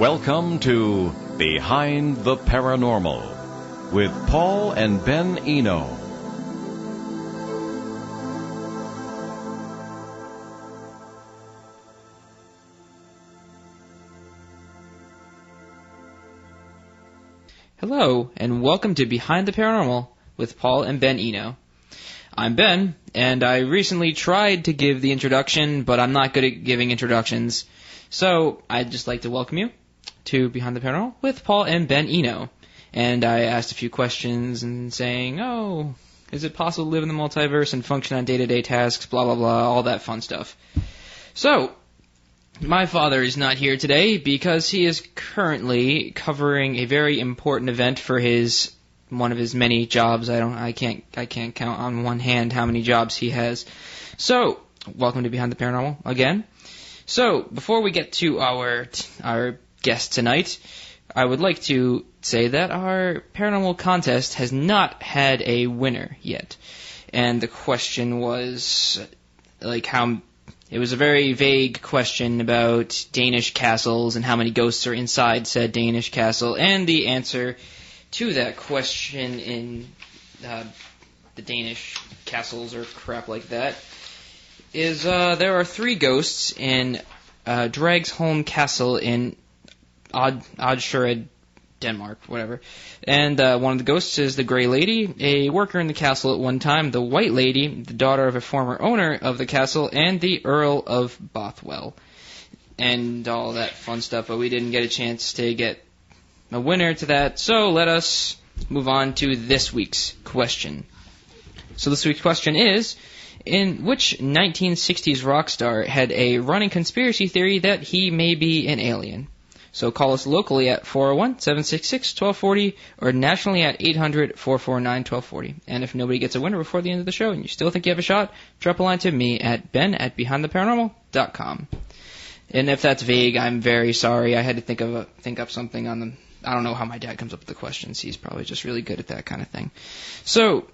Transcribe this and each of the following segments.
Welcome to Behind the Paranormal with Paul and Ben Eno. Hello, and welcome to Behind the Paranormal with Paul and Ben Eno. I'm Ben, and I recently tried to give the introduction, but I'm not good at giving introductions. So, I'd just like to welcome you to Behind the Paranormal with Paul and Ben Eno. And I asked a few questions and saying, is it possible to live in the multiverse and function on day-to-day tasks, blah, blah, blah, all that fun stuff. So, my father is not here today because he is currently covering a very important event for one of his many jobs. I can't count on one hand how many jobs he has. So, welcome to Behind the Paranormal again. So, before we get to our guest tonight, I would like to say that our paranormal contest has not had a winner yet. And the question was, it was a very vague question about Danish castles and how many ghosts are inside said Danish castle. And the answer to that question in the Danish castles or crap like that is there are 3 ghosts in Dragsholm Castle in Odsherred, Denmark, whatever. And one of the ghosts is the Grey Lady, a worker in the castle at one time, the White Lady, the daughter of a former owner of the castle, and the Earl of Bothwell. And all that fun stuff, but we didn't get a chance to get a winner to that, so let us move on to this week's question. So this week's question is, in which 1960s rock star had a running conspiracy theory that he may be an alien? So call us locally at 401-766-1240 or nationally at 800-449-1240. And if nobody gets a winner before the end of the show and you still think you have a shot, drop a line to me at ben@behindtheparanormal.com. And if that's vague, I'm very sorry. I had to think up something on the... I don't know how my dad comes up with the questions. He's probably just really good at that kind of thing. So,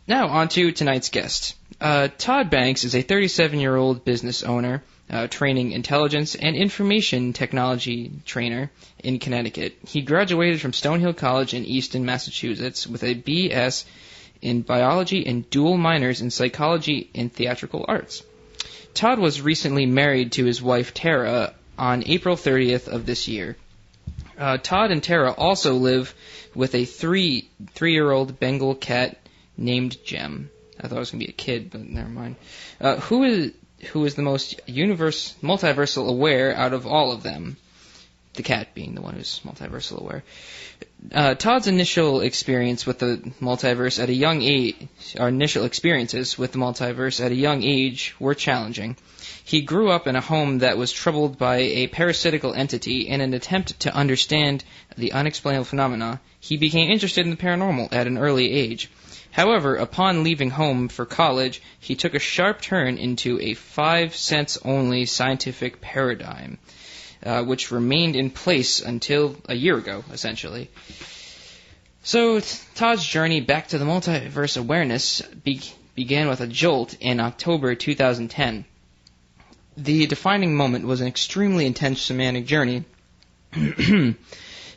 now on to tonight's guest. Todd Banks is a 37-year-old business owner, training intelligence and information technology trainer in Connecticut. He graduated from Stonehill College in Easton, Massachusetts with a B.S. in biology and dual minors in psychology and theatrical arts. Todd was recently married to his wife Tara on April 30th of this year. Todd and Tara also live with a three-year-old Bengal cat named Jem. I thought it was going to be a kid, but never mind. Who is the most multiversal aware out of all of them? The cat being the one who's multiversal aware. Todd's initial experience with the multiverse at a young age, our initial experiences with the multiverse at a young age were challenging. He grew up in a home that was troubled by a parasitical entity. In an attempt to understand the unexplainable phenomena, he became interested in the paranormal at an early age. However, upon leaving home for college, he took a sharp turn into a 5-sense-only scientific paradigm, which remained in place until a year ago, essentially. So, Todd's journey back to the multiverse awareness began with a jolt in October 2010. The defining moment was an extremely intense shamanic journey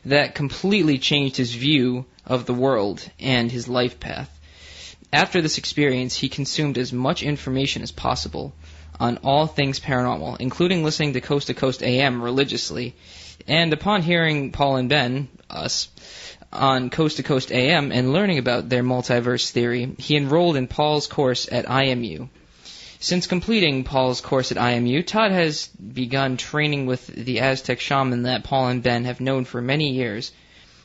that completely changed his view of the world and his life path. After this experience, he consumed as much information as possible on all things paranormal, including listening to Coast to Coast AM religiously. And upon hearing Paul and Ben, us, on Coast to Coast AM and learning about their multiverse theory, he enrolled in Paul's course at IMU. Since completing Paul's course at IMU, Todd has begun training with the Aztec shaman that Paul and Ben have known for many years.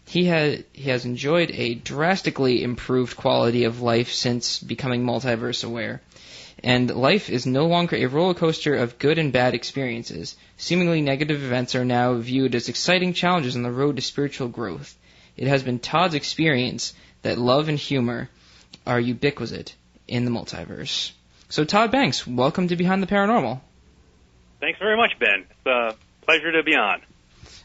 He has enjoyed a drastically improved quality of life since becoming multiverse aware. And life is no longer a roller coaster of good and bad experiences. Seemingly negative events are now viewed as exciting challenges on the road to spiritual growth. It has been Todd's experience that love and humor are ubiquitous in the multiverse. So Todd Banks, welcome to Behind the Paranormal. Thanks very much, Ben. It's a pleasure to be on.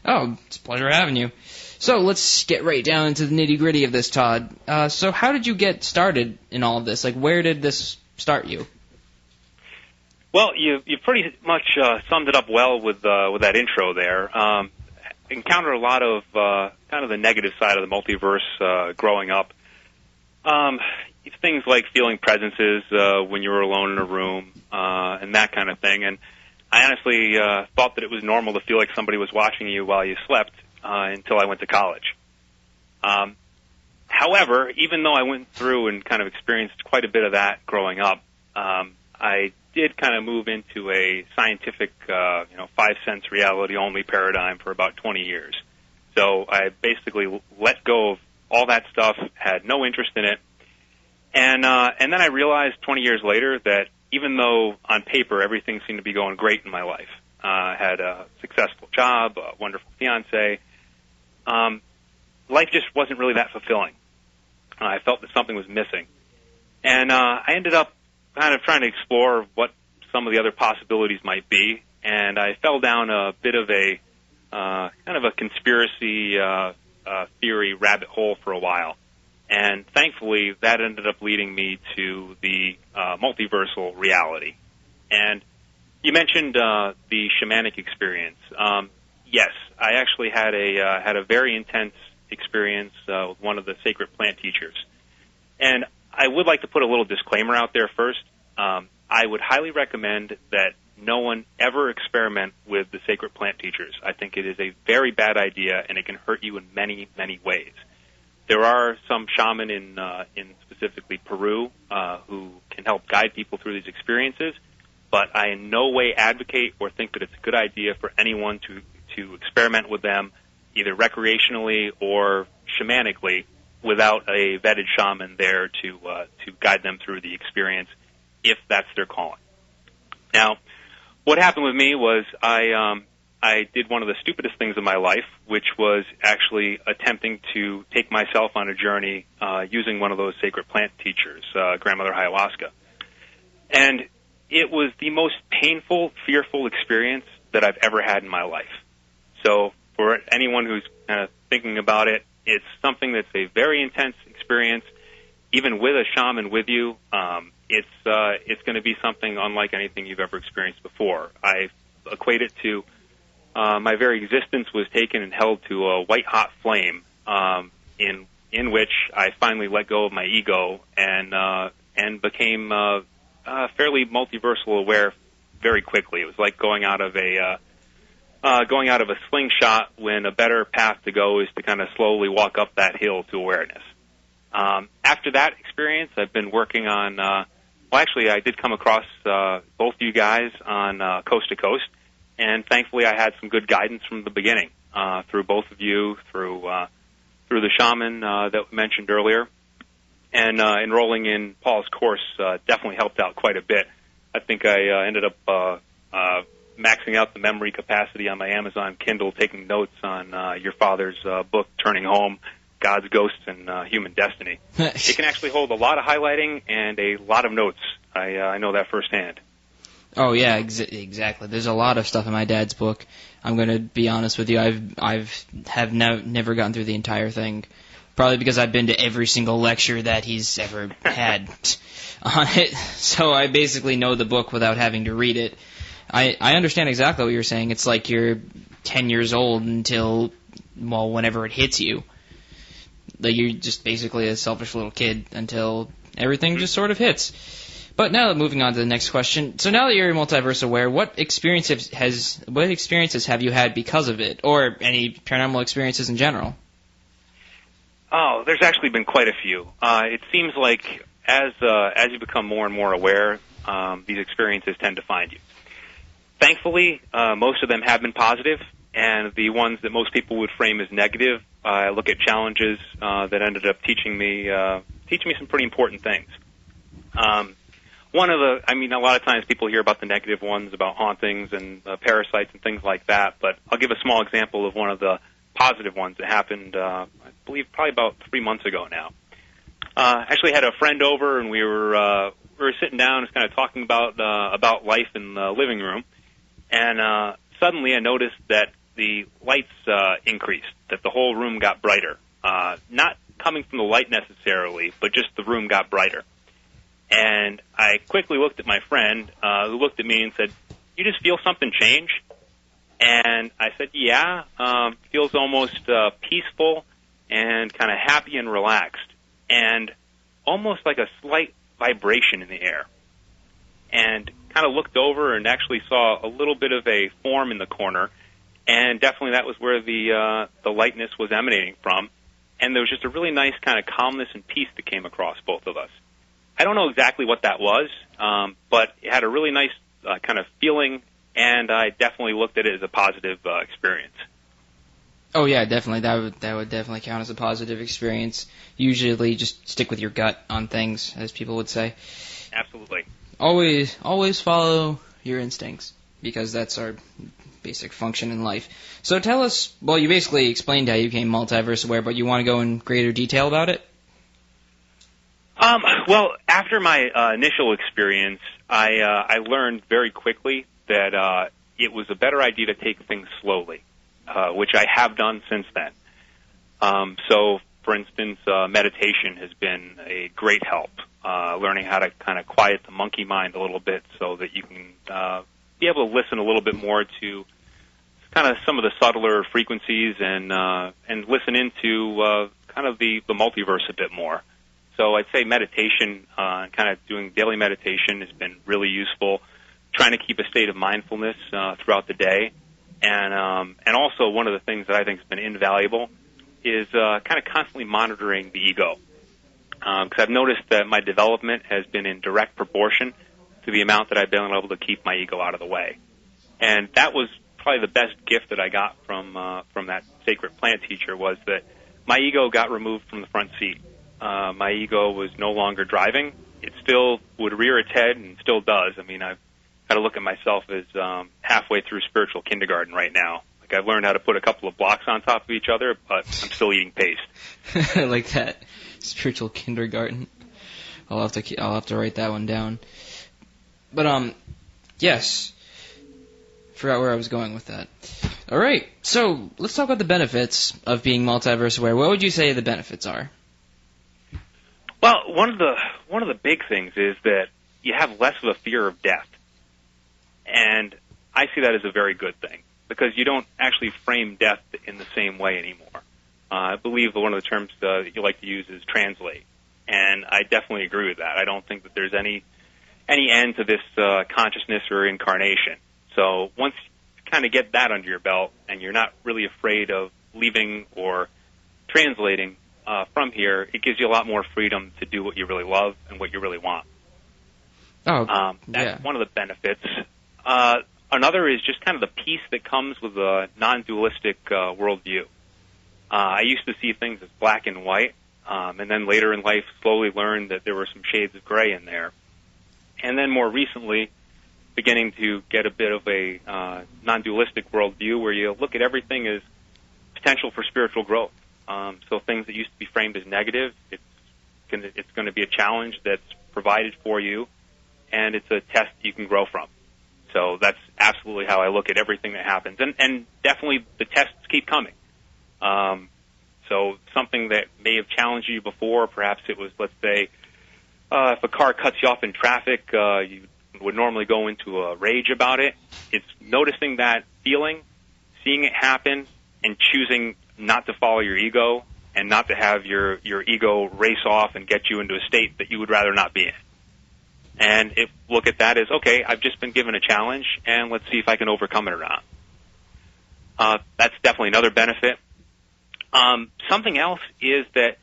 Oh, it's a pleasure having you. So let's get right down into the nitty-gritty of this, Todd. So how did you get started in all of this? Like, where did this start you? Well, you pretty much summed it up well with that intro there. encountered a lot of kind of the negative side of the multiverse growing up. Things like feeling presences when you were alone in a room and that kind of thing. And I honestly thought that it was normal to feel like somebody was watching you while you slept until I went to college. However, even though I went through and kind of experienced quite a bit of that growing up, I did kind of move into a scientific, 5-sense reality-only paradigm for about 20 years. So I basically let go of all that stuff, had no interest in it, and then I realized 20 years later that even though on paper everything seemed to be going great in my life, had a successful job, a wonderful fiance, life just wasn't really that fulfilling. I felt that something was missing. And I ended up kind of trying to explore what some of the other possibilities might be, and I fell down a bit of a kind of a conspiracy theory rabbit hole for a while. And thankfully, that ended up leading me to the multiversal reality. And you mentioned the shamanic experience. Yes, I actually had a very intense experience with one of the sacred plant teachers. And I would like to put a little disclaimer out there first. I would highly recommend that no one ever experiment with the sacred plant teachers. I think it is a very bad idea, and it can hurt you in many, many ways. There are some shaman in specifically Peru who can help guide people through these experiences, but I in no way advocate or think that it's a good idea for anyone to experiment with them either recreationally or shamanically without a vetted shaman there to guide them through the experience if that's their calling. Now, what happened with me was I did one of the stupidest things in my life, which was actually attempting to take myself on a journey using one of those sacred plant teachers, Grandmother Ayahuasca. And it was the most painful, fearful experience that I've ever had in my life. So for anyone who's kind of thinking about it, it's something that's a very intense experience. Even with a shaman with you, it's going to be something unlike anything you've ever experienced before. I equate it to my very existence was taken and held to a white-hot flame in which I finally let go of my ego and became fairly multiversal aware very quickly. It was like going out of a slingshot when a better path to go is to kind of slowly walk up that hill to awareness. After that experience, I've been working on, actually I did come across both you guys on Coast to Coast, and thankfully I had some good guidance from the beginning through both of you, through the shaman that we mentioned earlier, and enrolling in Paul's course definitely helped out quite a bit. I think I ended up maxing out the memory capacity on my Amazon Kindle, taking notes on your father's book, Turning Home, God's Ghosts and Human Destiny. It can actually hold a lot of highlighting and a lot of notes. I know that firsthand. Oh yeah, exactly. There's a lot of stuff in my dad's book. I'm going to be honest with you. I've never gotten through the entire thing, probably because I've been to every single lecture that he's ever had on it. So I basically know the book without having to read it. I understand exactly what you're saying. It's like you're 10 years old until, well, whenever it hits you. Like you're just basically a selfish little kid until everything just sort of hits. But now moving on to the next question. So now that you're multiverse aware, what experiences have you had because of it, or any paranormal experiences in general? Oh, there's actually been quite a few. It seems like as you become more and more aware, these experiences tend to find you. Thankfully, most of them have been positive, and the ones that most people would frame as negative, I look at challenges that ended up teaching me some pretty important things. A lot of times people hear about the negative ones, about hauntings and parasites and things like that, but I'll give a small example of one of the positive ones that happened, I believe, probably about 3 months ago now. Actually had a friend over, and we were sitting down and kind of talking about life in the living room, and suddenly I noticed that the lights increased, that the whole room got brighter. Not coming from the light necessarily, but just the room got brighter. And I quickly looked at my friend, who looked at me and said, "You just feel something change?" And I said, yeah, feels almost peaceful and kind of happy and relaxed, and almost like a slight vibration in the air. And kind of looked over and actually saw a little bit of a form in the corner, and definitely that was where the lightness was emanating from. And there was just a really nice kind of calmness and peace that came across both of us. I don't know exactly what that was, but it had a really nice kind of feeling, and I definitely looked at it as a positive experience. Oh yeah, definitely. That would definitely count as a positive experience. Usually, just stick with your gut on things, as people would say. Absolutely. Always follow your instincts, because that's our basic function in life. So tell us. Well, you basically explained how you became multiverse aware, but you want to go in greater detail about it? Well, after my initial experience, I learned very quickly that it was a better idea to take things slowly, which I have done since then. So, for instance, meditation has been a great help, learning how to kind of quiet the monkey mind a little bit so that you can be able to listen a little bit more to kind of some of the subtler frequencies and listen into kind of the multiverse a bit more. So I'd say meditation, kind of doing daily meditation has been really useful, trying to keep a state of mindfulness throughout the day. And also one of the things that I think has been invaluable is kind of constantly monitoring the ego. Because I've noticed that my development has been in direct proportion to the amount that I've been able to keep my ego out of the way. And that was probably the best gift that I got from that sacred plant teacher, was that my ego got removed from the front seat. My ego was no longer driving. It still would rear its head and still does. I mean, I've got to look at myself as halfway through spiritual kindergarten right now. Like, I've learned how to put a couple of blocks on top of each other, but I'm still eating paste. I like that. Spiritual kindergarten. I'll have to write that one down. But yes. Forgot where I was going with that. All right. So let's talk about the benefits of being multiverse aware. What would you say the benefits are? Well, one of the big things is that you have less of a fear of death, and I see that as a very good thing, because you don't actually frame death in the same way anymore. I believe that one of the terms that you like to use is translate, and I definitely agree with that. I don't think that there's any end to this consciousness or incarnation. So once you kind of get that under your belt, and you're not really afraid of leaving or translating from here, it gives you a lot more freedom to do what you really love and what you really want. That's one of the benefits. Another is just kind of the peace that comes with a non-dualistic worldview. I used to see things as black and white, and then later in life slowly learned that there were some shades of gray in there. And then more recently, beginning to get a bit of a non-dualistic worldview where you look at everything as potential for spiritual growth. So things that used to be framed as negative, it's going to be a challenge that's provided for you, and it's a test you can grow from. So that's absolutely how I look at everything that happens. And definitely the tests keep coming. So something that may have challenged you before, perhaps it was, let's say, if a car cuts you off in traffic, you would normally go into a rage about it. It's noticing that feeling, seeing it happen, and choosing not to follow your ego and not to have your ego race off and get you into a state that you would rather not be in. And look at that as, okay, I've just been given a challenge, and let's see if I can overcome it or not. That's definitely another benefit. Something else is that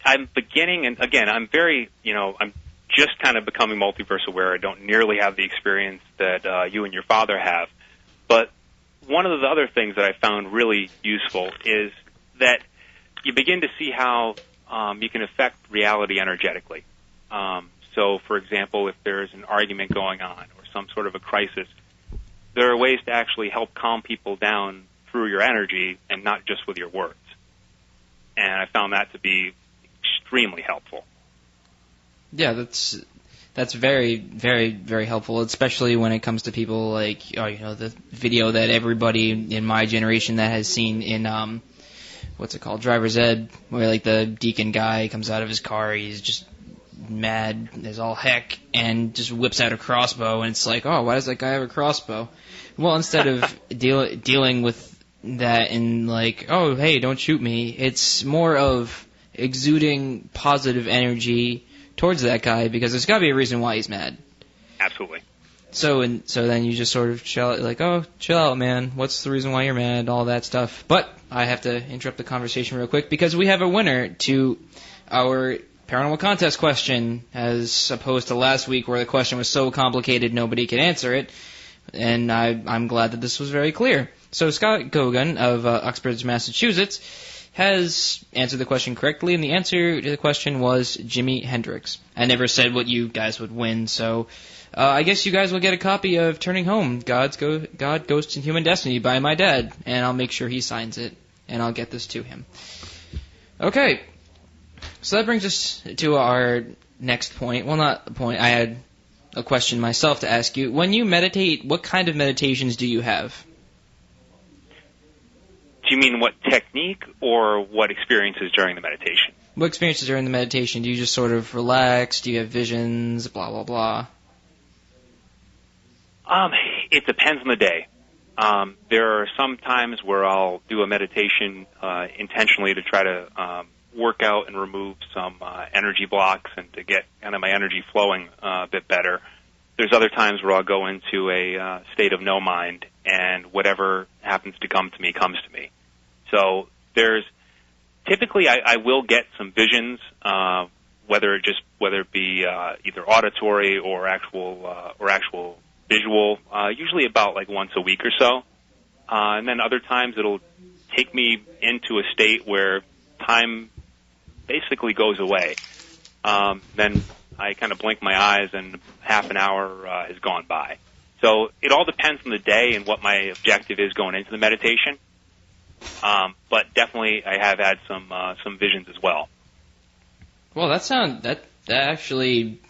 I'm beginning, and again, I'm I'm just kind of becoming multiverse aware. I don't nearly have the experience that you and your father have. But one of the other things that I found really useful is that you begin to see how you can affect reality energetically. So, for example, if there's an argument going on or some sort of a crisis, there are ways to actually help calm people down through your energy and not just with your words. And I found that to be extremely helpful. Yeah, that's very, very, very helpful, especially when it comes to people like, the video that everybody in my generation that has seen in, what's it called, Driver's Ed, where like the deacon guy comes out of his car, he's just mad as all heck and just whips out a crossbow, and it's like, oh, why does that guy have a crossbow? Well, instead of dealing with that and like, oh, hey, don't shoot me, it's more of exuding positive energy towards that guy, because there's got to be a reason why he's mad. Absolutely. So then you just sort of chill out, man. What's the reason why you're mad? All that stuff. But I have to interrupt the conversation real quick because we have a winner to our paranormal contest question, as opposed to last week where the question was so complicated nobody could answer it. And I'm glad that this was very clear. So Scott Gogan of Uxbridge, Massachusetts, has answered the question correctly, and the answer to the question was Jimi Hendrix. I never said what you guys would win, so I guess you guys will get a copy of Turning Home, God, Ghosts, and Human Destiny by my dad, and I'll make sure he signs it, and I'll get this to him. Okay, so that brings us to our next point. Well, not a point. I had a question myself to ask you. When you meditate, what kind of meditations do you have? Do you mean what technique or what experiences during the meditation? What experiences during the meditation? Do you just sort of relax? Do you have visions? Blah, blah, blah. It depends on the day. There are some times where I'll do a meditation intentionally to try to work out and remove some energy blocks and to get kind of my energy flowing a bit better. There's other times where I'll go into a state of no mind, and whatever happens to come to me comes to me. So there's typically I will get some visions, whether it be either auditory or actual visual, usually about like once a week or so. And then other times it'll take me into a state where time basically goes away. Then I kind of blink my eyes and half an hour has gone by. So it all depends on the day and what my objective is going into the meditation. But definitely I have had some visions as well. Well, that actually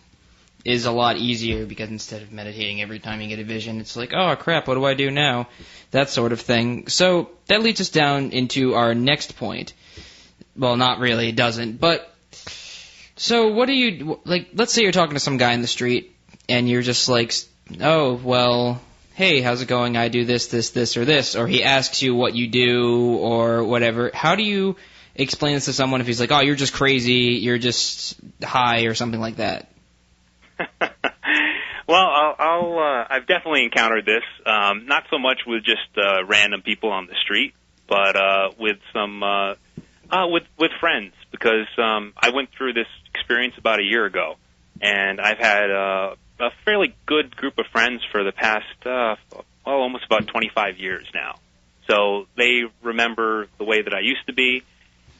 is a lot easier, because instead of meditating every time you get a vision, it's like, oh crap, what do I do now? That sort of thing. So that leads us down into our next point. Well, not really, it doesn't. But so what do you, like, let's say you're talking to some guy in the street and you're just like, oh, well, hey, how's it going? I do this, or this. Or he asks you what you do or whatever. How do you explain this to someone if he's like, oh, you're just crazy, you're just high, or something like that? Well, I've definitely encountered this. Not so much with just random people on the street, but with some with friends, because I went through this experience about a year ago, and I've had a fairly good group of friends for the past almost about 25 years now. So they remember the way that I used to be,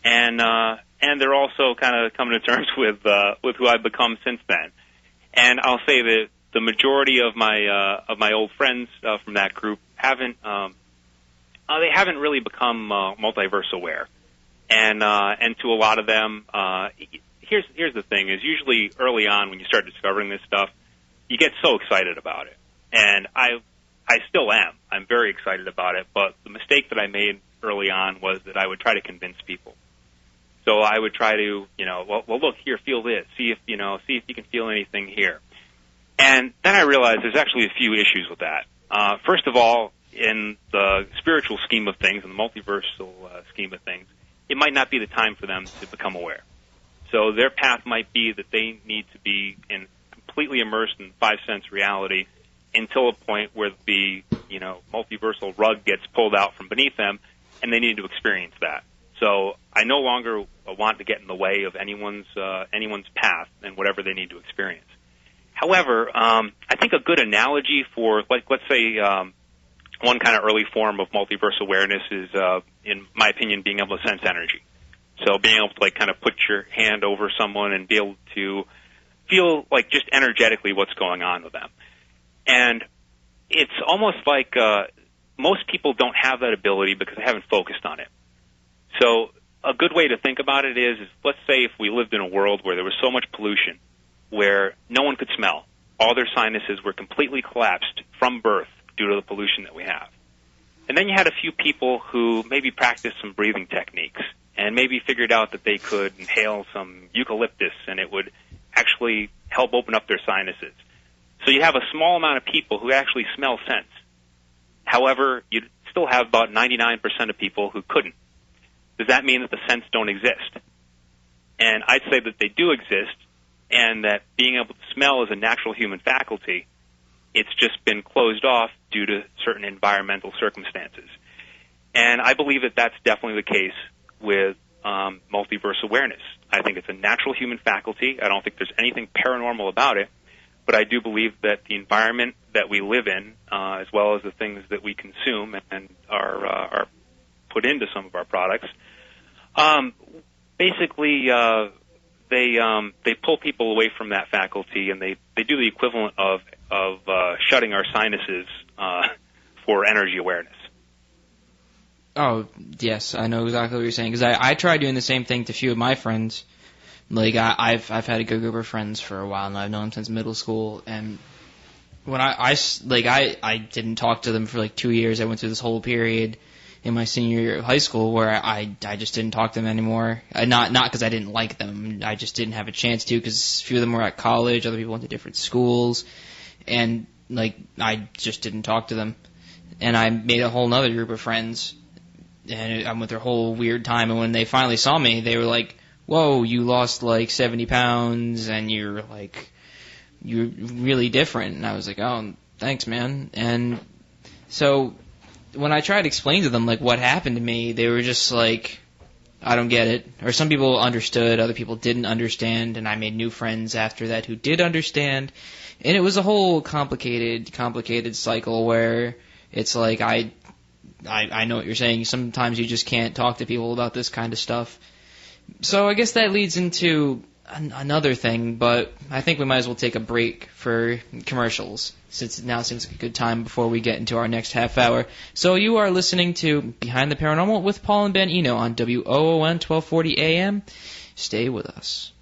and they're also kind of coming to terms with who I've become since then. And I'll say that the majority of my old friends from that group haven't really become multiverse aware, and to a lot of them, here's the thing: is usually early on when you start discovering this stuff, you get so excited about it, and I still am. I'm very excited about it, but the mistake that I made early on was that I would try to convince people. So I would try to, well, look here, feel this, see if you can feel anything here. And then I realized there's actually a few issues with that. First of all, in the spiritual scheme of things, in the multiversal scheme of things, it might not be the time for them to become aware. So their path might be that they need to be completely immersed in five-sense reality until a point where the multiversal rug gets pulled out from beneath them, and they need to experience that. So I no longer want to get in the way of anyone's path and whatever they need to experience. However, I think a good analogy for, let's say, one kind of early form of multiverse awareness is, in my opinion, being able to sense energy. So being able to kind of put your hand over someone and be able to feel like just energetically what's going on with them. And it's almost like most people don't have that ability because they haven't focused on it. So a good way to think about it is let's say if we lived in a world where there was so much pollution, where no one could smell, all their sinuses were completely collapsed from birth due to the pollution that we have. And then you had a few people who maybe practiced some breathing techniques and maybe figured out that they could inhale some eucalyptus and it would actually help open up their sinuses. So you have a small amount of people who actually smell scents. However, you still have about 99% of people who couldn't. Does that mean that the scents don't exist? And I'd say that they do exist, and that being able to smell is a natural human faculty. It's just been closed off due to certain environmental circumstances. And I believe that that's definitely the case with multiverse awareness. I think it's a natural human faculty. I don't think there's anything paranormal about it, but I do believe that the environment that we live in, as well as the things that we consume and are put into some of our products, basically they pull people away from that faculty, and they do the equivalent of shutting our sinuses for energy awareness. Oh, yes, I know exactly what you're saying, because I tried doing the same thing to a few of my friends. Like, I've had a good group of friends for a while, and I've known them since middle school, and when I didn't talk to them for like 2 years. I went through this whole period in my senior year of high school where I just didn't talk to them anymore. Not because I didn't like them, I just didn't have a chance to, because a few of them were at college, other people went to different schools, and like I just didn't talk to them. And I made a whole nother group of friends, and I went through a whole weird time, and when they finally saw me, they were like, whoa, you lost like 70 pounds, and you're really different. And I was like, oh, thanks, man. And so when I tried to explain to them like what happened to me, they were just like, I don't get it. Or some people understood, other people didn't understand, and I made new friends after that who did understand. And it was a whole complicated cycle where it's like I know what you're saying. Sometimes you just can't talk to people about this kind of stuff. So I guess that leads into another thing, but I think we might as well take a break for commercials, since it now seems like a good time before we get into our next half hour. So you are listening to Behind the Paranormal with Paul and Ben Eno on WOON 1240 AM. Stay with us.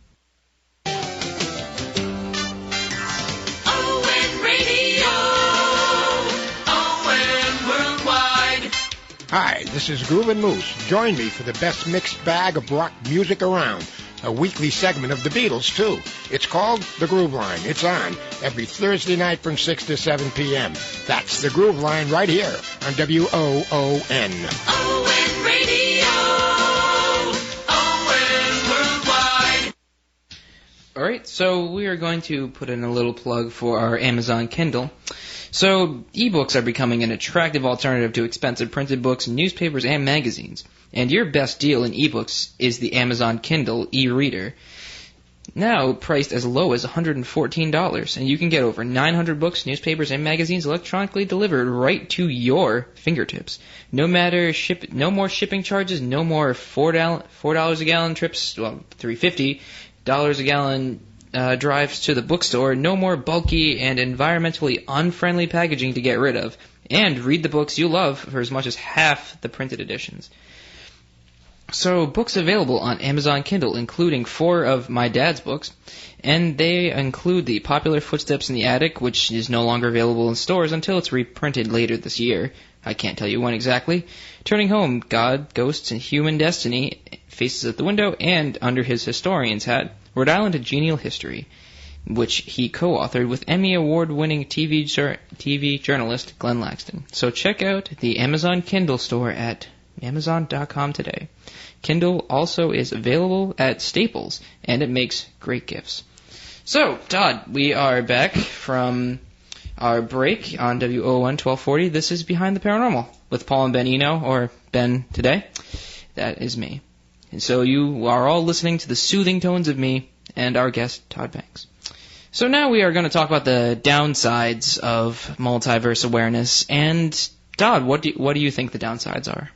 Hi, this is Groovin' Moose. Join me for the best mixed bag of rock music around. A weekly segment of the Beatles, too. It's called The Groove Line. It's on every Thursday night from 6 to 7 p.m. That's The Groove Line right here on WOON. ON Radio. ON Worldwide. All right, so we are going to put in a little plug for our Amazon Kindle. So, ebooks are becoming an attractive alternative to expensive printed books, newspapers, and magazines. And your best deal in ebooks is the Amazon Kindle e-reader. Now priced as low as $114, and you can get over 900 books, newspapers, and magazines electronically delivered right to your fingertips. No more shipping charges, no more $4 a gallon trips, well, $3.50 a gallon drives to the bookstore, no more bulky and environmentally unfriendly packaging to get rid of, and read the books you love for as much as half the printed editions. So, books available on Amazon Kindle, including 4 of my dad's books, and they include the popular Footsteps in the Attic, which is no longer available in stores until it's reprinted later this year. I can't tell you when exactly. Turning Home, God, Ghosts, and Human Destiny, Faces at the Window, and Under His Historian's Hat, Rhode Island A Genial History, which he co-authored with Emmy Award-winning TV journalist Glenn Laxton. So check out the Amazon Kindle store at Amazon.com today. Kindle also is available at Staples, and it makes great gifts. So, Todd, we are back from our break on WOON 1240. This is Behind the Paranormal with Paul and Ben Eno, or Ben today. That is me. And so you are all listening to the soothing tones of me and our guest, Todd Banks. So now we are going to talk about the downsides of multiverse awareness. And, Todd, what do you think the downsides are?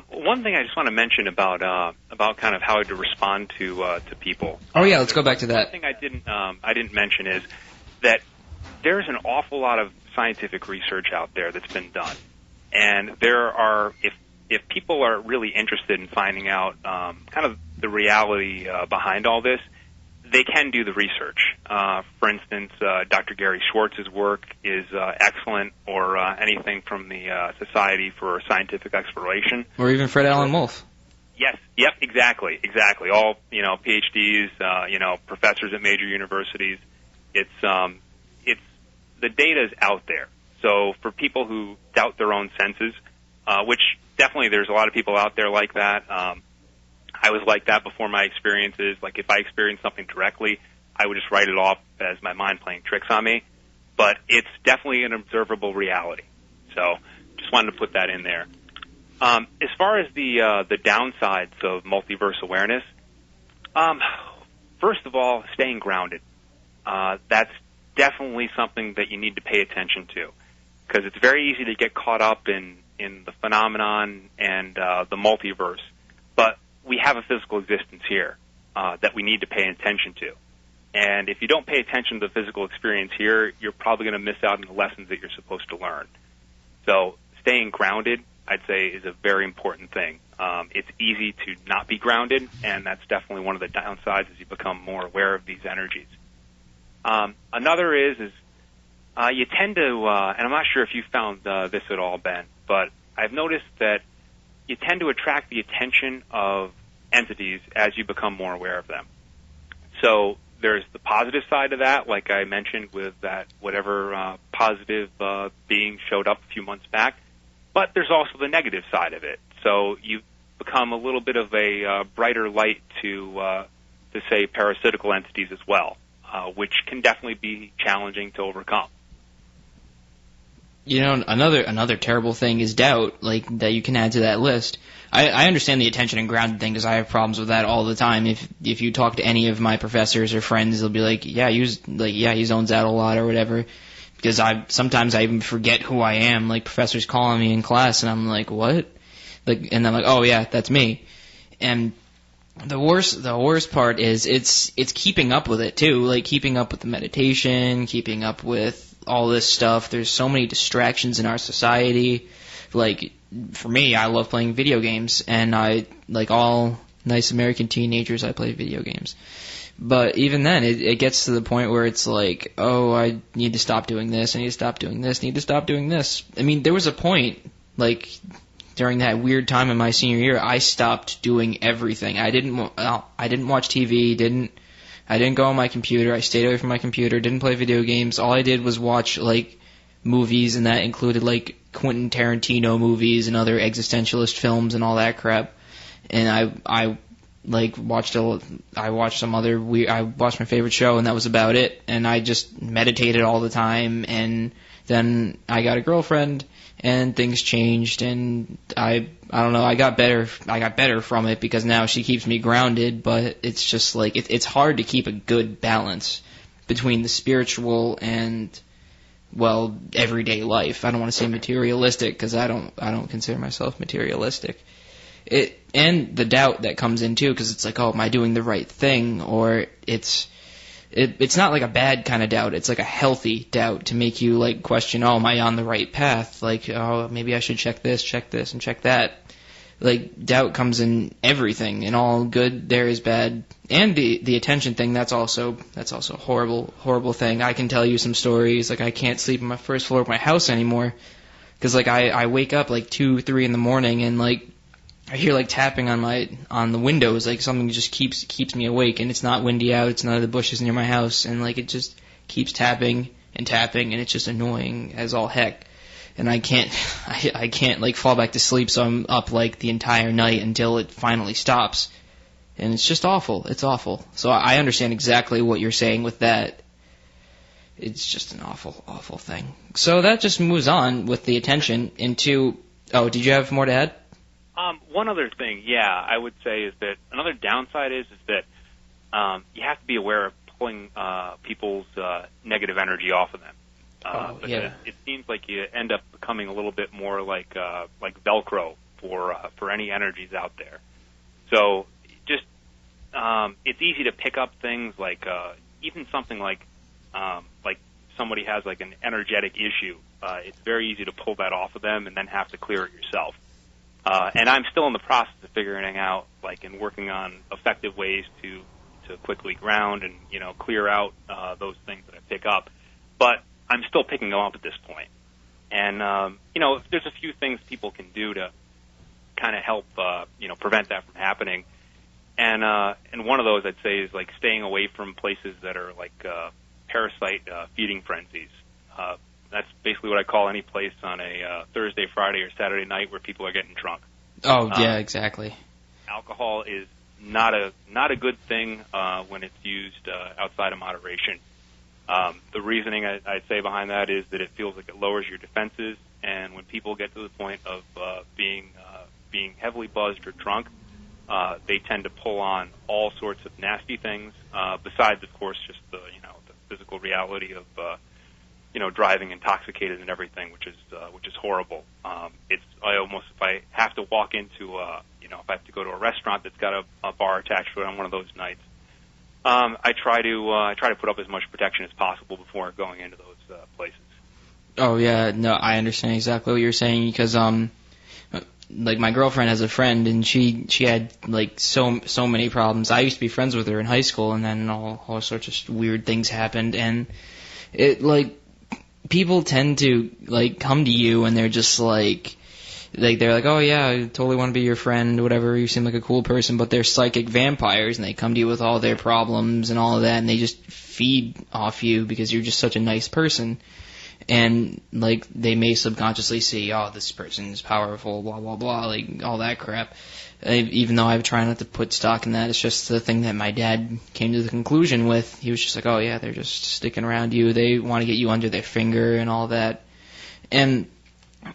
One thing I just want to mention about kind of how to respond to people. Oh yeah, let's go back to that. One thing I didn't mention is that there's an awful lot of scientific research out there that's been done, and there are if people are really interested in finding out kind of the reality behind all this, they can do the research. For instance, Dr. Gary Schwartz's work is excellent, or anything from the Society for Scientific Exploration. Or even Fred Alan Wolf. Yes. Yep. Exactly. All PhDs, professors at major universities. It's the data's out there. So for people who doubt their own senses, which definitely there's a lot of people out there like that. I was like that before my experiences. Like if I experienced something directly, I would just write it off as my mind playing tricks on me. But it's definitely an observable reality. So just wanted to put that in there. As far as the downsides of multiverse awareness, first of all, staying grounded. That's definitely something that you need to pay attention to, because it's very easy to get caught up in the phenomenon and the multiverse. But we have a physical existence here that we need to pay attention to. And if you don't pay attention to the physical experience here, you're probably going to miss out on the lessons that you're supposed to learn. So staying grounded, I'd say, is a very important thing. It's easy to not be grounded, and that's definitely one of the downsides as you become more aware of these energies. Another is you tend to, and I'm not sure if you found this at all, Ben, but I've noticed that you tend to attract the attention of entities as you become more aware of them. So there's the positive side of that, like I mentioned with that whatever positive being showed up a few months back. But there's also the negative side of it. So you become a little bit of a brighter light to say, parasitical entities as well, which can definitely be challenging to overcome. Another terrible thing is doubt, like that you can add to that list. I understand the attention and grounded thing because I have problems with that all the time. If you talk to any of my professors or friends, they'll be like, he zones out a lot or whatever. Because sometimes I even forget who I am. Like professors calling me in class, and I'm like, what? And I'm like, oh yeah, that's me. And the worst part is it's keeping up with it too. Like keeping up with the meditation, keeping up with all this stuff. There's so many distractions in our society. Like for me, I love playing video games, and I, like all nice American teenagers, I play video games. But even then, it gets to the point where it's like, oh, I need to stop doing this, I need to stop doing this, I need to stop doing this. I mean, there was a point, like, during that weird time in my senior year, I stopped doing everything. I didn't watch TV, I didn't go on my computer, I stayed away from my computer, didn't play video games. All I did was watch, like, movies, and that included, like, Quentin Tarantino movies and other existentialist films and all that crap. And I watched my favorite show, and that was about it. And I just meditated all the time, and then I got a girlfriend, and things changed, and I don't know, I got better from it because now she keeps me grounded. But it's just like it's hard to keep a good balance between the spiritual and, well, everyday life. I don't want to say materialistic because I don't consider myself materialistic. And the doubt that comes in too, because it's like, oh, am I doing the right thing? Or it's not like a bad kind of doubt. It's like a healthy doubt to make you like question, oh, am I on the right path? Like, oh, maybe I should check this, and check that. Like doubt comes in everything, in all good there is bad. And the attention thing, that's also a horrible thing. I can tell you some stories, like I can't sleep on my first floor of my house anymore because like I wake up like 2-3 in the morning, and like I hear like tapping on the windows, like something just keeps me awake, and it's not windy out, it's none of the bushes near my house, and like it just keeps tapping, and it's just annoying as all heck. And I can't like fall back to sleep, so I'm up like the entire night until it finally stops. And it's just awful. It's awful. So I understand exactly what you're saying with that. It's just an awful, awful thing. So that just moves on with the attention into, oh, did you have more to add? One other thing, I would say is that another downside is that you have to be aware of pulling people's negative energy off of them. It seems like you end up becoming a little bit more like Velcro for any energies out there. So just it's easy to pick up things like even something like somebody has like an energetic issue. It's very easy to pull that off of them and then have to clear it yourself. And I'm still in the process of figuring out, and working on effective ways to quickly ground and, clear out those things that I pick up. But I'm still picking them up at this point. And, there's a few things people can do to kind of help prevent that from happening. And one of those I'd say is like staying away from places that are like parasite feeding frenzies. That's basically what I call any place on a Thursday, Friday, or Saturday night where people are getting drunk. Oh yeah, exactly. Alcohol is not a good thing when it's used outside of moderation. The reasoning I'd say behind that is that it feels like it lowers your defenses, and when people get to the point of being heavily buzzed or drunk, they tend to pull on all sorts of nasty things. Besides, of course, just the physical reality of driving intoxicated and everything, which is horrible. If I have to walk into if I have to go to a restaurant that's got a bar attached to it on one of those nights, I try to put up as much protection as possible before going into those places. Oh yeah, no, I understand exactly what you're saying because like my girlfriend has a friend and she had like so many problems. I used to be friends with her in high school, and then all sorts of weird things happened, and it like people tend to like come to you and they're just like they're like, oh yeah, I totally want to be your friend, whatever, you seem like a cool person, but they're psychic vampires and they come to you with all their problems and all of that, and they just feed off you because you're just such a nice person. And like they may subconsciously see, oh, this person is powerful, blah blah blah, like all that crap. Even though I try not to put stock in that, it's just the thing that my dad came to the conclusion with. He was just like, oh yeah, they're just sticking around you, they want to get you under their finger and all that. And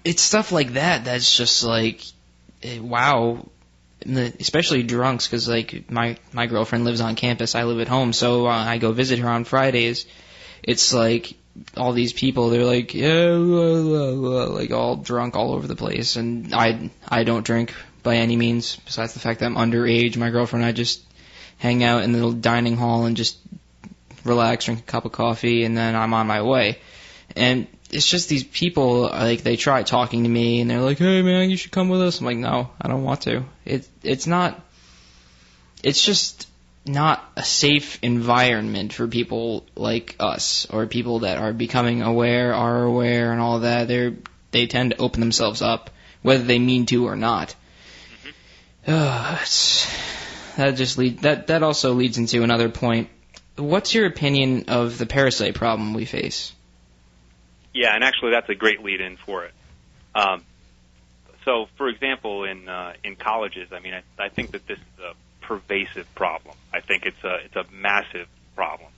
it's stuff like that that's just like, wow. Especially drunks, because like my girlfriend lives on campus, I live at home, so I go visit her on Fridays. It's like all these people, they're like, yeah, like all drunk all over the place, and I don't drink by any means, besides the fact that I'm underage. My girlfriend and I just hang out in the dining hall and just relax, drink a cup of coffee, and then I'm on my way. And it's just these people, like, they try talking to me, and they're like, hey man, you should come with us. I'm like, no, I don't want to. It's just not a safe environment for people like us, or people that are becoming aware, are aware, and all of that. They tend to open themselves up, whether they mean to or not. That also leads into another point. What's your opinion of the parasite problem we face? Yeah, and actually that's a great lead-in for it. So, for example, in colleges, I mean, I think that this is a pervasive problem. I think it's a massive problem.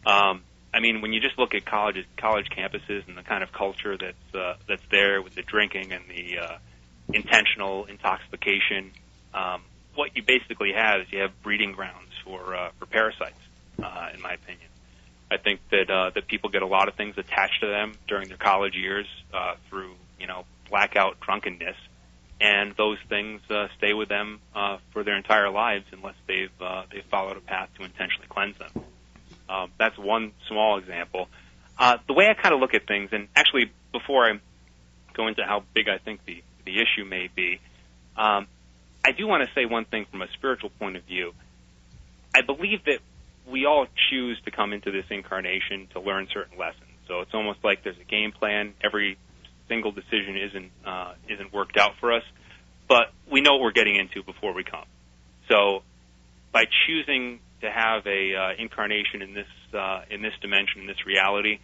I mean, when you just look at college campuses and the kind of culture that's there with the drinking and the intentional intoxication, what you basically have is you have breeding grounds for parasites, in my opinion. I think that people get a lot of things attached to them during their college years through blackout drunkenness, and those things stay with them for their entire lives unless they've followed a path to intentionally cleanse them. That's one small example. The way I kind of look at things, and actually before I go into how big I think the issue may be, I do want to say one thing from a spiritual point of view. I believe that we all choose to come into this incarnation to learn certain lessons. So it's almost like there's a game plan. Every single decision isn't worked out for us, but we know what we're getting into before we come. So by choosing to have a incarnation in this dimension, in this reality,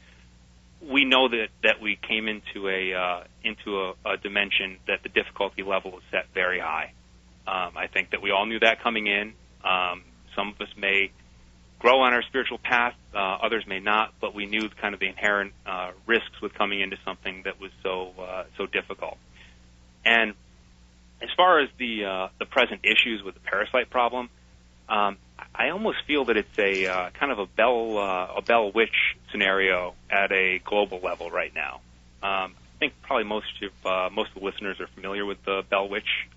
we know that we came into a dimension that the difficulty level is set very high. I think that we all knew that coming in. Some of us may grow on our spiritual path, others may not, but we knew kind of the inherent risks with coming into something that was so difficult. And as far as the present issues with the parasite problem, I almost feel that it's a kind of a bell witch scenario at a global level right now. I think probably most of the listeners are familiar with the bell witch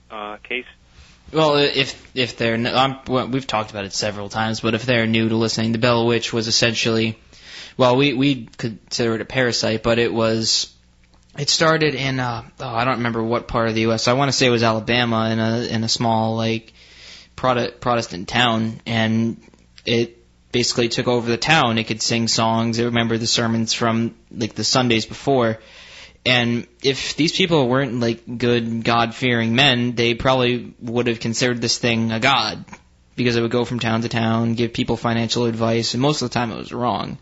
case. Well, if they're we've talked about it several times, but if they're new to listening, the Bell Witch was essentially, well, we consider it a parasite, but it started in I don't remember what part of the U.S. I want to say it was Alabama, in a small like Protestant town, and it basically took over the town. It could sing songs. It remembered the sermons from like the Sundays before, And if these people weren't like good God-fearing men, they probably would have considered this thing a god, because it would go from town to town, give people financial advice, and most of the time it was wrong.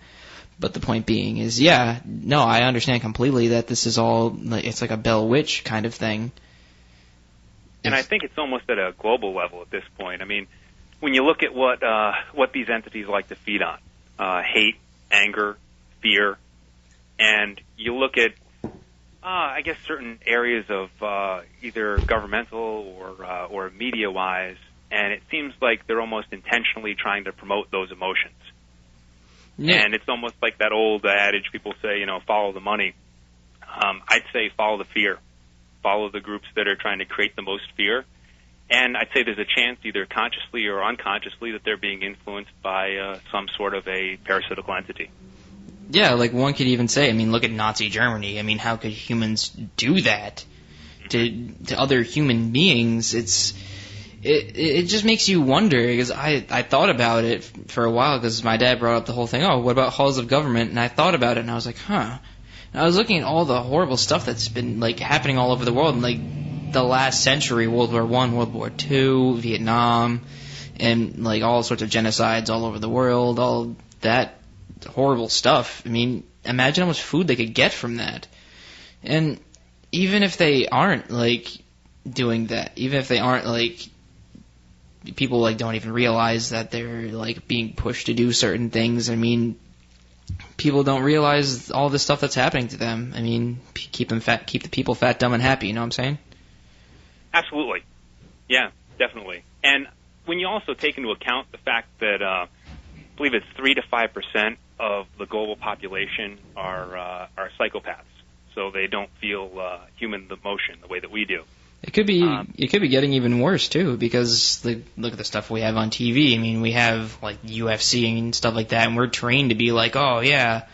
But the point being is, yeah, no, I understand completely that this is all, it's like a Bell Witch kind of thing. And I think it's almost at a global level at this point. I mean, when you look at what these entities like to feed on, hate, anger, fear, and you look at, I guess, certain areas of either governmental or media-wise, and it seems like they're almost intentionally trying to promote those emotions. Yeah. And it's almost like that old adage people say, follow the money. I'd say follow the fear. Follow the groups that are trying to create the most fear. And I'd say there's a chance, either consciously or unconsciously, that they're being influenced by some sort of a parasitical entity. Yeah, like one could even say, look at Nazi Germany. How could humans do that to other human beings? It just makes you wonder, because I thought about it for a while, because my dad brought up the whole thing, what about halls of government? And I thought about it, and I was like, And I was looking at all the horrible stuff that's been happening all over the world, and the last century, World War I, World War II, Vietnam, and all sorts of genocides all over the world, all that horrible stuff. Imagine how much food they could get from that. And even if they aren't doing that, even if they aren't people don't even realize that they're being pushed to do certain things. People don't realize all this stuff that's happening to them. Keep them fat, keep the people fat, dumb, and happy. You know what I'm saying? Absolutely. Yeah, definitely. And when you also take into account the fact that I believe it's 3 to 5% of the global population are psychopaths, so they don't feel human emotion the way that we do. It could be getting even worse too, because look at the stuff we have on TV. We have UFC and stuff like that, and we're trained to be oh yeah,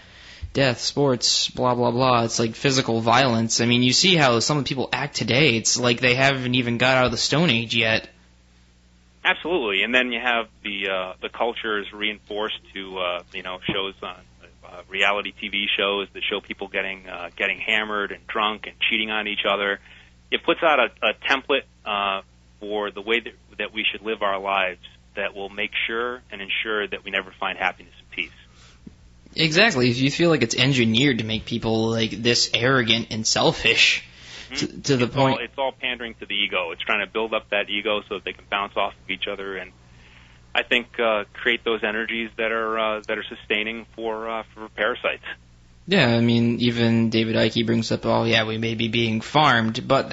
death, sports, blah blah blah. It's physical violence. You see how some of the people act today. It's they haven't even got out of the Stone Age yet. Absolutely, and then you have the culture is reinforced to shows on reality TV shows that show people getting hammered and drunk and cheating on each other. It puts out a template for the way that we should live our lives that will make sure and ensure that we never find happiness and peace. Exactly. If you feel like it's engineered to make people this arrogant and selfish to the point. It's all pandering to the ego. It's trying to build up that ego so that they can bounce off of each other and, I think, create those energies that are sustaining for parasites. Yeah, even David Icke brings up, we may be being farmed, but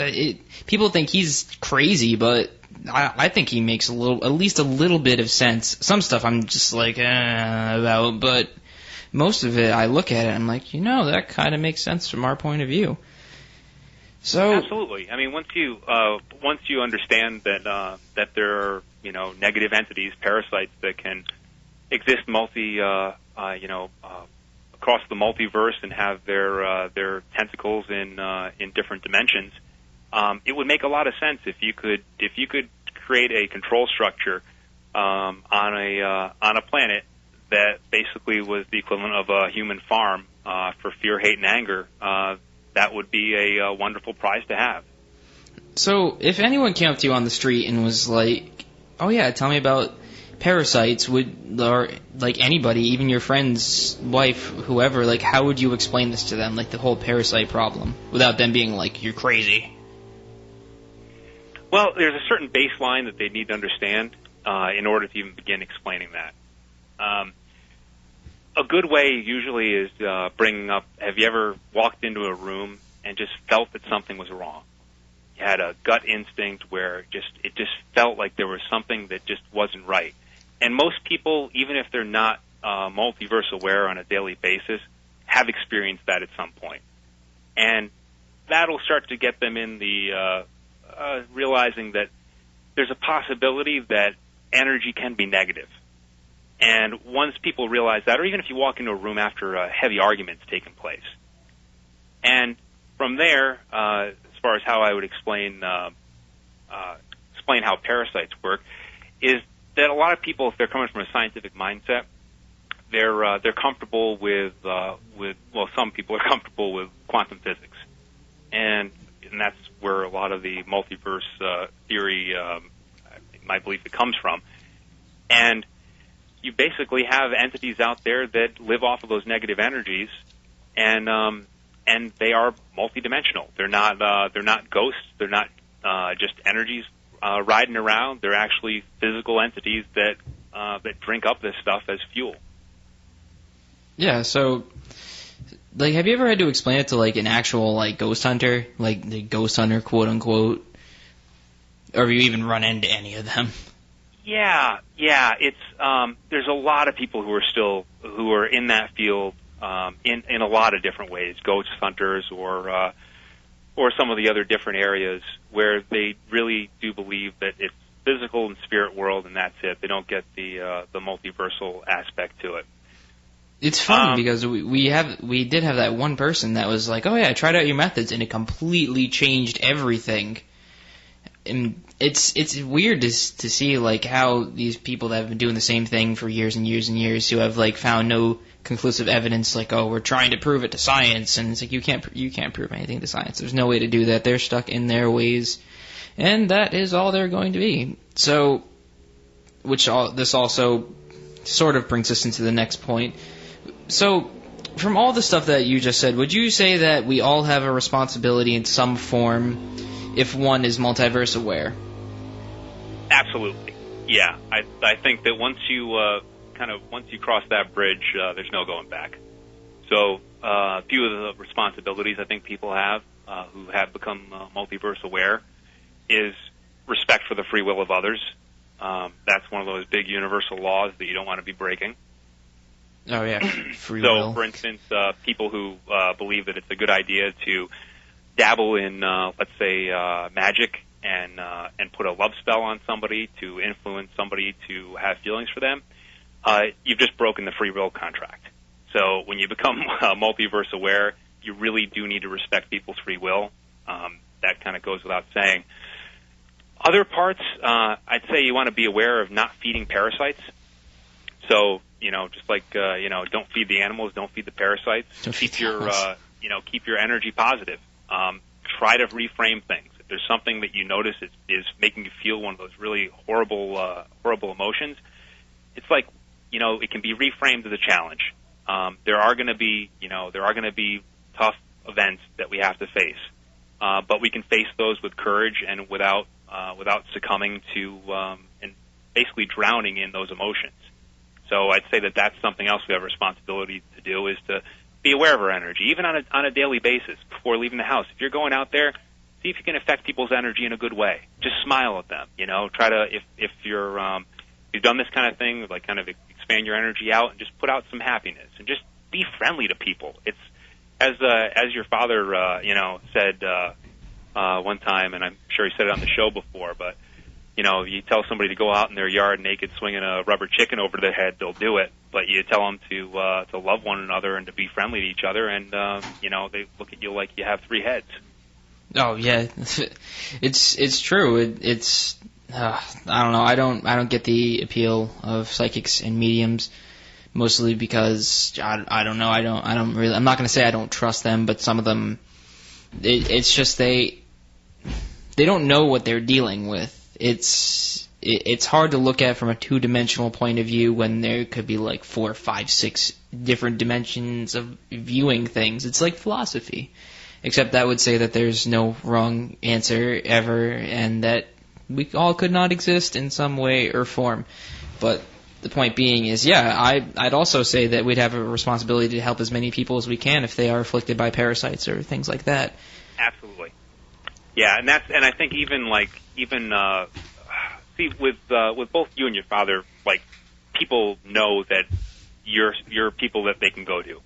people think he's crazy, but I think he makes at least a little bit of sense. Some stuff I'm just about, but most of it I look at it and I'm that kind of makes sense from our point of view. So absolutely. Once you understand that there are negative entities, parasites that can exist across the multiverse and have their tentacles in different dimensions, it would make a lot of sense if you could create a control structure on a planet that basically was the equivalent of a human farm for fear, hate, and anger. That would be a wonderful prize to have. So if anyone came up to you on the street and was tell me about parasites, or anybody, even your friend's wife, whoever, how would you explain this to them, the whole parasite problem, without them being you're crazy? Well, there's a certain baseline that they need to understand in order to even begin explaining that. A good way usually is bringing up, have you ever walked into a room and just felt that something was wrong? You had a gut instinct where it just felt like there was something that just wasn't right. And most people, even if they're not multiverse aware on a daily basis, have experienced that at some point. And that'll start to get them in the realizing that there's a possibility that energy can be negative. And once people realize that, or even if you walk into a room after a heavy argument's taken place, and from there, as far as how I would explain how parasites work, is that a lot of people, if they're coming from a scientific mindset, they're comfortable with some people are comfortable with quantum physics, and that's where a lot of the multiverse theory, my belief, it comes from. And you basically have entities out there that live off of those negative energies, and they are multidimensional. They're not ghosts. They're not just energies riding around. They're actually physical entities that drink up this stuff as fuel. Yeah. So, like, have you ever had to explain it to like an actual like ghost hunter, like the ghost hunter, quote unquote, or have you even run into any of them? Yeah. It's there's a lot of people who are in that field in a lot of different ways, ghost hunters or some of the other different areas where they really do believe that it's physical and spirit world, and that's it. They don't get the multiversal aspect to it. It's funny because we did have that one person that was like, oh yeah, I tried out your methods and it completely changed everything. And it's weird to see like how these people that have been doing the same thing for years and years and years, who have like found no conclusive evidence, like, oh, we're trying to prove it to science, and it's like you can't prove anything to science. There's no way to do that. They're stuck in their ways, and that is all they're going to be. So, this also sort of brings us into the next point. So, from all the stuff that you just said, would you say that we all have a responsibility in some form if one is multiverse aware? Absolutely. Yeah. I think that once you cross that bridge, there's no going back. So, a few of the responsibilities I think people have who have become multiverse aware is respect for the free will of others. That's one of those big universal laws that you don't want to be breaking. Oh, yeah, free will. So, for instance, people who believe that it's a good idea to dabble in, let's say, magic and put a love spell on somebody to influence somebody to have feelings for them, you've just broken the free will contract. So when you become multiverse aware, you really do need to respect people's free will. That kind of goes without saying. Other parts, I'd say you want to be aware of not feeding parasites. So, just like, don't feed the animals, don't feed the parasites. Keep your energy positive. Try to reframe things. If there's something that you notice is making you feel one of those really horrible emotions, it's like, it can be reframed as a challenge. There are going to be tough events that we have to face, but we can face those with courage and without succumbing to and basically drowning in those emotions. So I'd say that that's something else we have a responsibility to do, is to be aware of our energy, even on a daily basis before leaving the house. If you're going out there, see if you can affect people's energy in a good way. Just smile at them. Try to if you've done this kind of thing, like kind of expand your energy out and just put out some happiness and just be friendly to people. It's as your father said one time, and I'm sure he said it on the show before, but you tell somebody to go out in their yard naked swinging a rubber chicken over their head, they'll do it. But you tell them to love one another and to be friendly to each other, and they look at you like you have three heads. Oh yeah, it's true. It's I don't know. I don't get the appeal of psychics and mediums, mostly because I don't know. I'm not going to say I don't trust them, but some of them, it's just they don't know what they're dealing with. It's hard to look at from a two-dimensional point of view when there could be like 4, 5, 6 different dimensions of viewing things. It's like philosophy, except that would say that there's no wrong answer ever, and that we all could not exist in some way or form. But the point being is, I'd also say that we'd have a responsibility to help as many people as we can if they are afflicted by parasites or things like that. Absolutely. Yeah, and I think see, with both you and your father, like, people know that you're people that they can go to.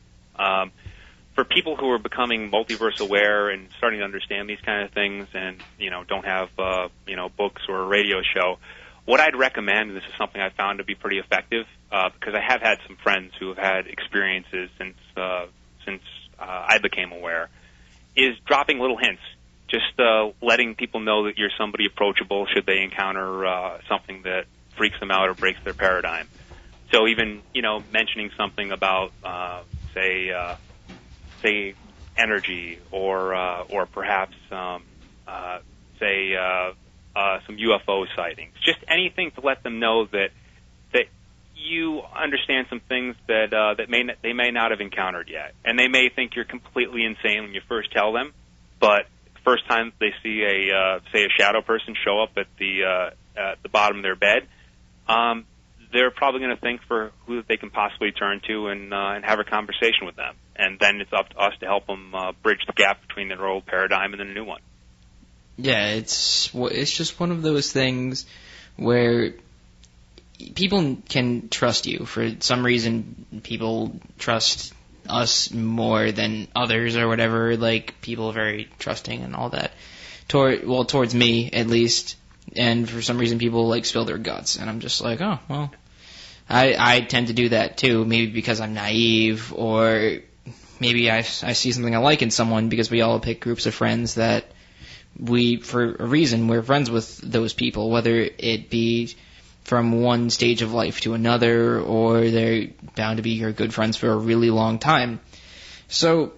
For people who are becoming multiverse aware and starting to understand these kind of things, and don't have books or a radio show, what I'd recommend, and this is something I found to be pretty effective, because I have had some friends who have had experiences since I became aware, is dropping little hints. Just letting people know that you're somebody approachable should they encounter something that freaks them out or breaks their paradigm. So even mentioning something about say energy, or perhaps say some UFO sightings. Just anything to let them know that you understand some things that they may not have encountered yet, and they may think you're completely insane when you first tell them. But the first time they see a shadow person show up at the bottom of their bed, they're probably going to think for who they can possibly turn to and have a conversation with them. And then it's up to us to help them bridge the gap between their old paradigm and the new one. Yeah, it's just one of those things where people can trust you. For some reason, people trust us more than others or whatever. Like, people are very trusting and all that. Towards me, at least. And for some reason, people, like, spill their guts. And I'm just like, oh, well. I tend to do that, too. Maybe because I'm naive, or maybe I see something I like in someone, because we all pick groups of friends that for a reason, we're friends with those people, whether it be from one stage of life to another, or they're bound to be your good friends for a really long time. So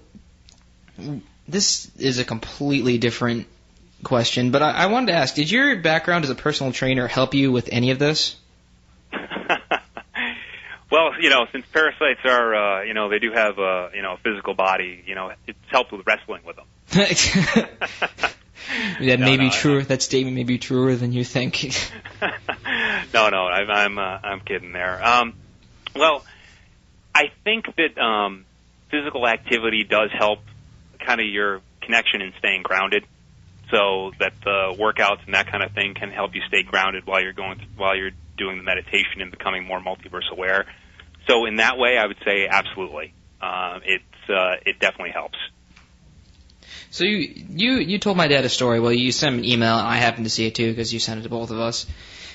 this is a completely different question, but I wanted to ask, did your background as a personal trainer help you with any of this? Well, since parasites are, they do have a physical body, it's helped with wrestling with them. That may be truer. That statement may be truer than you think. No, I'm kidding there. Well, I think that physical activity does help kind of your connection and staying grounded, so that the workouts and that kind of thing can help you stay grounded while you're doing the meditation and becoming more multiverse aware. So in that way, I would say absolutely. It definitely helps. So you told my dad a story. Well, you sent him an email, and I happened to see it too because you sent it to both of us.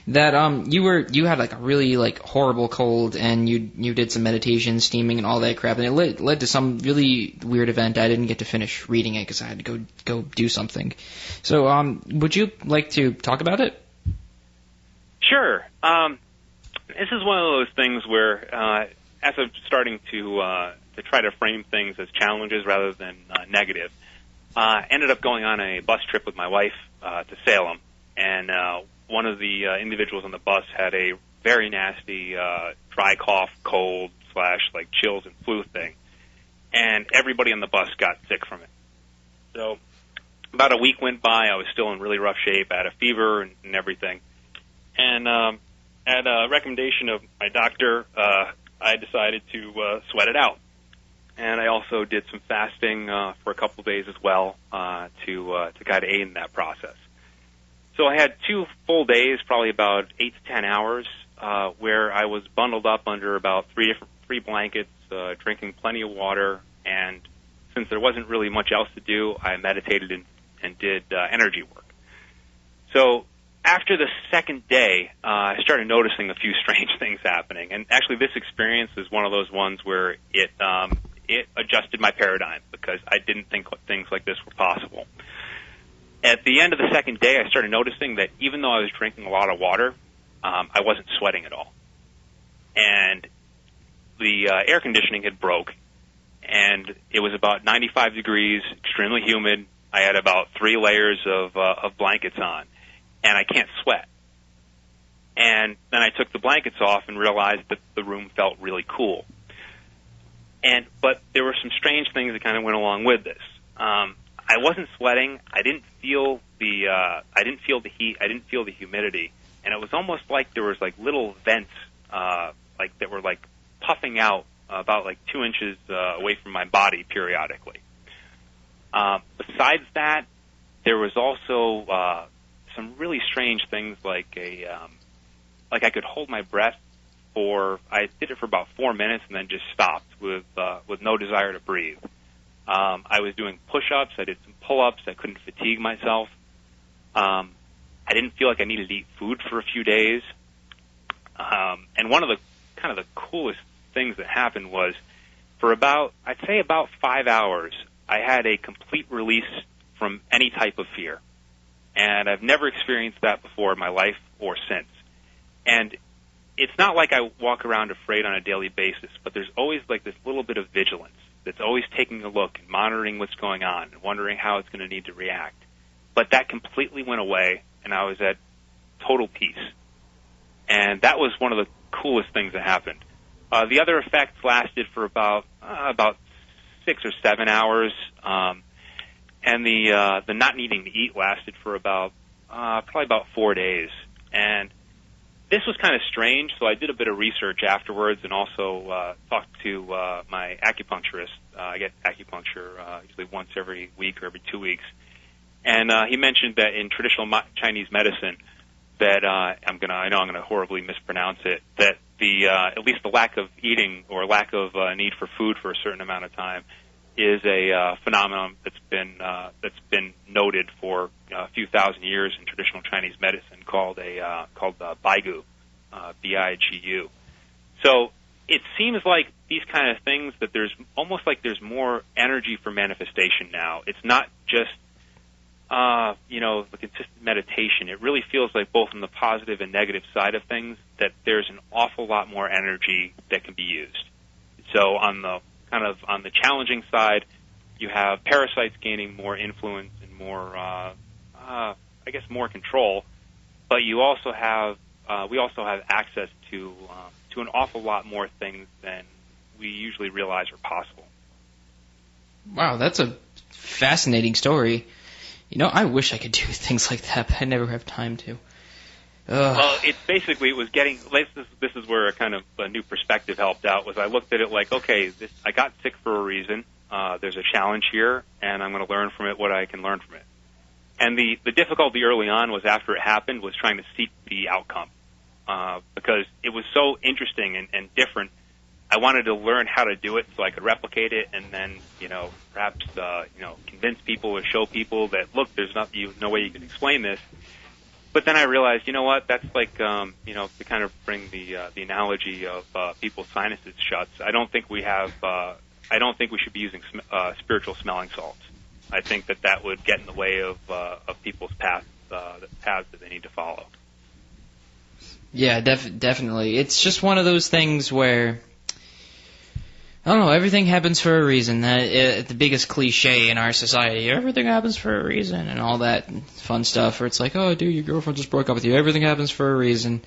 That you had like a really like horrible cold, and you did some meditation, steaming, and all that crap, and it led to some really weird event. I didn't get to finish reading it because I had to go do something. So would you like to talk about it? Sure. This is one of those things where, as I'm starting to try to frame things as challenges rather than negative, ended up going on a bus trip with my wife to Salem, and one of the individuals on the bus had a very nasty dry cough, cold / like chills and flu thing, and everybody on the bus got sick from it. So about a week went by. I was still in really rough shape. I had a fever and everything, and at a recommendation of my doctor, I decided to sweat it out. And I also did some fasting for a couple of days as well to kind of aid in that process. So I had 2 full days, probably about 8 to 10 hours, where I was bundled up under about 3 blankets, drinking plenty of water. And since there wasn't really much else to do, I meditated and did energy work. So after the second day, I started noticing a few strange things happening. And actually, this experience is one of those ones where it adjusted my paradigm, because I didn't think things like this were possible. At the end of the second day, I started noticing that even though I was drinking a lot of water, I wasn't sweating at all. And the air conditioning had broke, and it was about 95 degrees, extremely humid. I had about 3 layers of blankets on, and I can't sweat. And then I took the blankets off and realized that the room felt really cool. But there were some strange things that kind of went along with this. I wasn't sweating. I didn't feel the heat. I didn't feel the humidity, and it was almost like there was like little vents, like that were like puffing out about like 2 inches away from my body periodically. Besides that, there was also some really strange things, like like I could hold my breath I did it for about 4 minutes and then just stopped with no desire to breathe. I was doing push-ups. I did some pull-ups. I couldn't fatigue myself. I didn't feel like I needed to eat food for a few days. And one of the coolest things that happened was, for I'd say about 5 hours, I had a complete release from any type of fear. And I've never experienced that before in my life or since. And it's not like I walk around afraid on a daily basis, but there's always like this little bit of vigilance that's always taking a look and monitoring what's going on and wondering how it's going to need to react. But that completely went away, and I was at total peace. And that was one of the coolest things that happened. The other effects lasted for about 6 or 7 hours, and the not needing to eat lasted for probably about 4 days. And this was kind of strange, so I did a bit of research afterwards and also talked to my acupuncturist. I get acupuncture usually once every week or every 2 weeks. And he mentioned that in traditional Chinese medicine, that I know I'm gonna horribly mispronounce it, that at least the lack of eating or lack of need for food for a certain amount of time is a phenomenon that's been noted for a few thousand years in traditional Chinese medicine called Baigu, B-I-G-U. So it seems like these kind of things that there's almost like there's more energy for manifestation now. It's not just the consistent meditation. It really feels like both on the positive and negative side of things that there's an awful lot more energy that can be used. So on the challenging side, you have parasites gaining more influence and more, more control. But you also have, we also have access to an awful lot more things than we usually realize are possible. Wow, that's a fascinating story. I wish I could do things like that, but I never have time to. Well, it was getting. This is where a new perspective helped out. Was I looked at it like, okay, I got sick for a reason. There's a challenge here, and I'm going to learn from it what I can learn from it. And the difficulty early on was after it happened was trying to seek the outcome because it was so interesting and different. I wanted to learn how to do it so I could replicate it, and then perhaps convince people or show people that look, there's no way you can explain this. But then I realized, that's like, to kind of bring the analogy of people's sinuses shuts. I don't think we should be using spiritual smelling salts. I think that would get in the way of people's paths that they need to follow. Yeah, definitely. It's just one of those things where, I don't know, everything happens for a reason. The biggest cliche in our society, everything happens for a reason, and all that fun stuff where it's like, oh, dude, your girlfriend just broke up with you. Everything happens for a reason.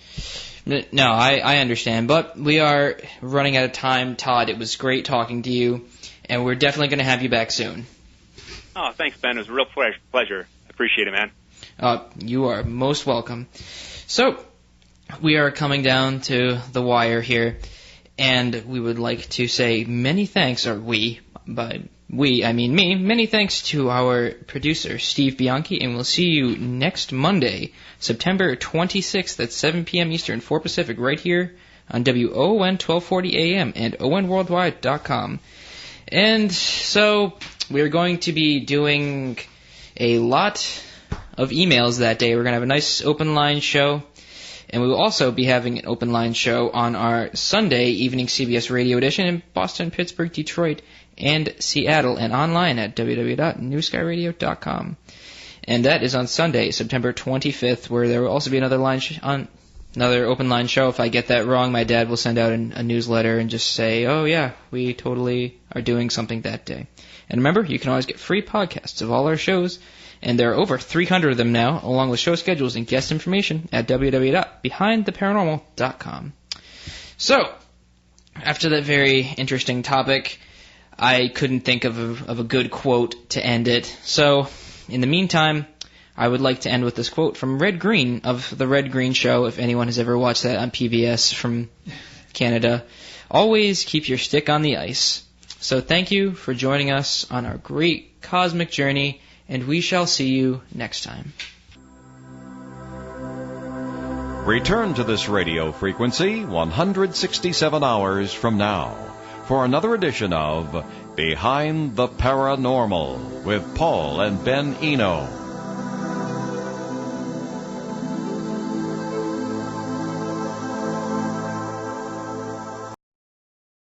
No, I understand, but we are running out of time. Todd, it was great talking to you, and we're definitely going to have you back soon. Oh, thanks, Ben. It was a real pleasure. I appreciate it, man. You are most welcome. So, we are coming down to the wire here. And we would like to say many thanks, or by we, I mean me, many thanks to our producer, Steve Bianchi, and we'll see you next Monday, September 26th at 7 p.m. Eastern, 4 Pacific, right here on WON 1240 AM and onworldwide.com. And so we're going to be doing a lot of emails that day. We're going to have a nice open line show. And we will also be having an open line show on our Sunday evening CBS radio edition in Boston, Pittsburgh, Detroit, and Seattle, and online at www.newskyradio.com. And that is on Sunday, September 25th, where there will also be another open line show. If I get that wrong, my dad will send out a newsletter and just say, oh yeah, we totally are doing something that day. And remember, you can always get free podcasts of all our shows, and there are over 300 of them now, along with show schedules and guest information at www.behindtheparanormal.com. So, after that very interesting topic, I couldn't think of a good quote to end it. So, in the meantime, I would like to end with this quote from Red Green of The Red Green Show, if anyone has ever watched that on PBS from Canada. Always keep your stick on the ice. So thank you for joining us on our great cosmic journey, and we shall see you next time. Return to this radio frequency 167 hours from now for another edition of Behind the Paranormal with Paul and Ben Eno.